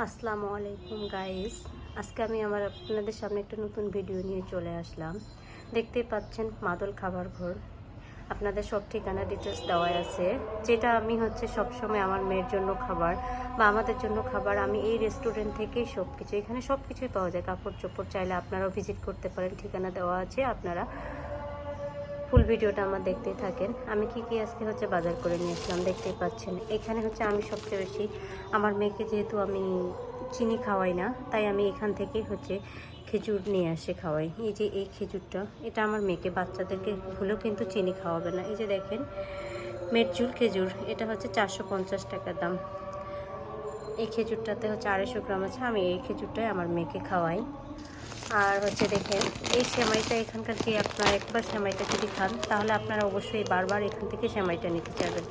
আসসালামু আলাইকুম গাইস, আজকে আমি আপনাদের সামনে একটা নতুন ভিডিও নিয়ে চলে আসলাম। দেখতেই পাচ্ছেন মাদল খাবার ঘর। আপনাদের সব ঠিকানা ডিটেলস দেওয়া আছে। যেটা আমি সবসময় আমার মেয়ের জন্য খাবার বা আমাদের জন্য খাবার, আমি এই রেস্টুরেন্ট থেকেই সব কিছু, এখানে সব কিছুই পাওয়া যায়। কাপড় চোপড় চাইলে আপনারাও ভিজিট করতে পারেন, ঠিকানা দেওয়া আছে। আপনারা ফুল ভিডিওটা আমার দেখতেই থাকেন। আমি কি আজকে বাজার করে নিয়ে আসলাম দেখতেই পাচ্ছেন। এখানে আমি সবচেয়ে বেশি আমার মেয়েকে, যেহেতু আমি চিনি খাওয়াই না, তাই আমি এখান থেকেই খেজুর নিয়ে আসে খাওয়াই। এই যে এই খেজুরটা, এটা আমার মেয়েকে, বাচ্চাদেরকে ভুলেও কিন্তু চিনি খাওয়াবে না। এই যে দেখেন মেরচুল খেজুর, এটা 450 টাকা দাম। এই খেজুরটাতে 250 গ্রাম আছে। আমি এই খেজুরটাই আমার মেয়েকে খাওয়াই। আর দেখেন এই সেমাইটা, এখানকার যে আপনারা একবার সেমাইটা যদি খান, তাহলে আপনারা অবশ্যই বারবার এখান থেকে সেমাইটা নিতে চাইবেন।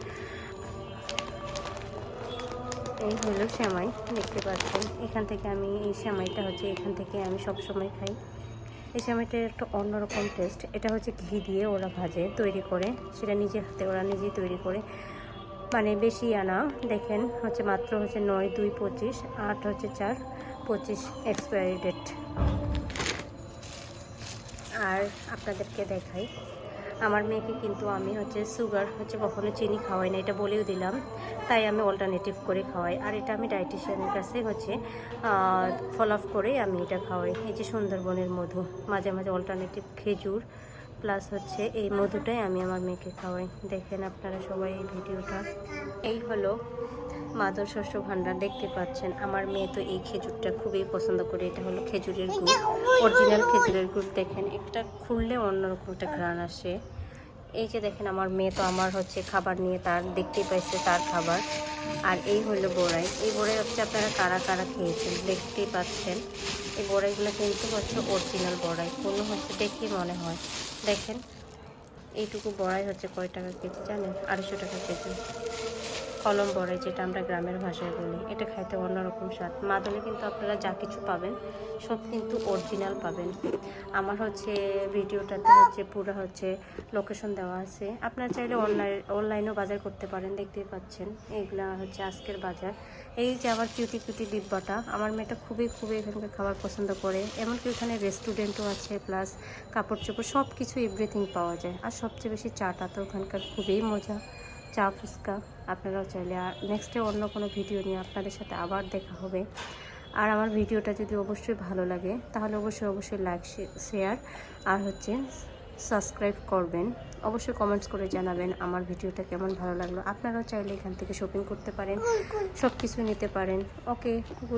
এই হলো সেমাই, দেখতে পাচ্ছেন। এখান থেকে আমি এই সেমাইটা এখান থেকে আমি সব সময় খাই। এই সেমাইটার একটা অন্যরকম টেস্ট। এটা ঘি দিয়ে ওরা ভাজে, তৈরি করে, সেটা নিজের হাতে ওরা নিজেই তৈরি করে, মানে বেশি আনা। দেখেন মাত্র 9-2-25, 8-4-25 এক্সপায়ারি ডেট। আর আপনাদেরকে দেখাই, আমার মেয়েকে কিন্তু আমি সুগার কখনো চিনি খাওয়াই না, এটা বলেও দিলাম। তাই আমি অল্টারনেটিভ করে খাওয়াই। আর এটা আমি ডায়েটিশিয়ানের কাছে ফলো আপ করে আমি এটা খাওয়াই। এই যে সুন্দরবনের মধু, মাঝে মাঝে অল্টারনেটিভ খেজুর প্লাস এই মধুটাই আমি আমার মেয়েকে খাওয়াই। দেখেন আপনারা সবাই এই ভিডিওটা। এই হলো মাদল শস্য ভাণ্ডার, দেখতে পাচ্ছেন। আমার মেয়ে তো এই খেজুরটা খুবই পছন্দ করে। এটা হলো খেজুরের গুড়, অরিজিনাল খেজুরের গুড়। দেখেন এটা খুললে অন্যরকম একটা ঘ্রাণ আসে। এই যে দেখেন আমার মেয়ে তো আমার খাবার নিয়ে, তার দেখতেই পাইছে তার খাবার। আর এই হলো বড়াই। এই বড়াই আপনারা কারা কারা খেয়েছেন দেখতেই পাচ্ছেন। এই বড়াইগুলো কিন্তু অরিজিনাল বড়াই, কোনো দেখে মনে হয়। দেখেন এইটুকু বড়াই কয় টাকা কেজি জানেন? 250 টাকা কেজি। কলম বড়াই, যেটা আমরা গ্রামের ভাষায় বলি। এটা খাইতে অন্যরকম স্বাদ। মাদলে কিন্তু আপনারা যা কিছু পাবেন সব কিন্তু অরিজিনাল পাবেন। আমার ভিডিওটাতে পুরো লোকেশন দেওয়া আছে। আপনারা চাইলে অনলাইনেও বাজার করতে পারেন। দেখতেই পাচ্ছেন এইগুলা আজকের বাজার। এই যে আবার কিউটি ডিব্বাটা, আমার মেয়েটা খুবই এখানকার খাবার পছন্দ করে। এমনকি এখানে রেস্টুরেন্টও আছে, প্লাস কাপড় চোপড় সব কিছু এভরিথিং পাওয়া যায়। আর সবচেয়ে বেশি চাটা তো ওখানকার খুবই মজা, চা ফুচকা। আপনারাও চাইলে। আর নেক্সটে অন্য কোনো ভিডিও নিয়ে আপনাদের সাথে আবার দেখা হবে। আর আমার ভিডিওটা যদি অবশ্যই ভালো লাগে, তাহলে অবশ্যই লাইক, শেয়ার আর সাবস্ক্রাইব করবেন। অবশ্যই কমেন্টস করে জানাবেন আমার ভিডিওটা কেমন ভালো লাগলো। আপনারাও চাইলে এখান থেকে শপিং করতে পারেন, সব কিছু নিতে পারেন। ওকে।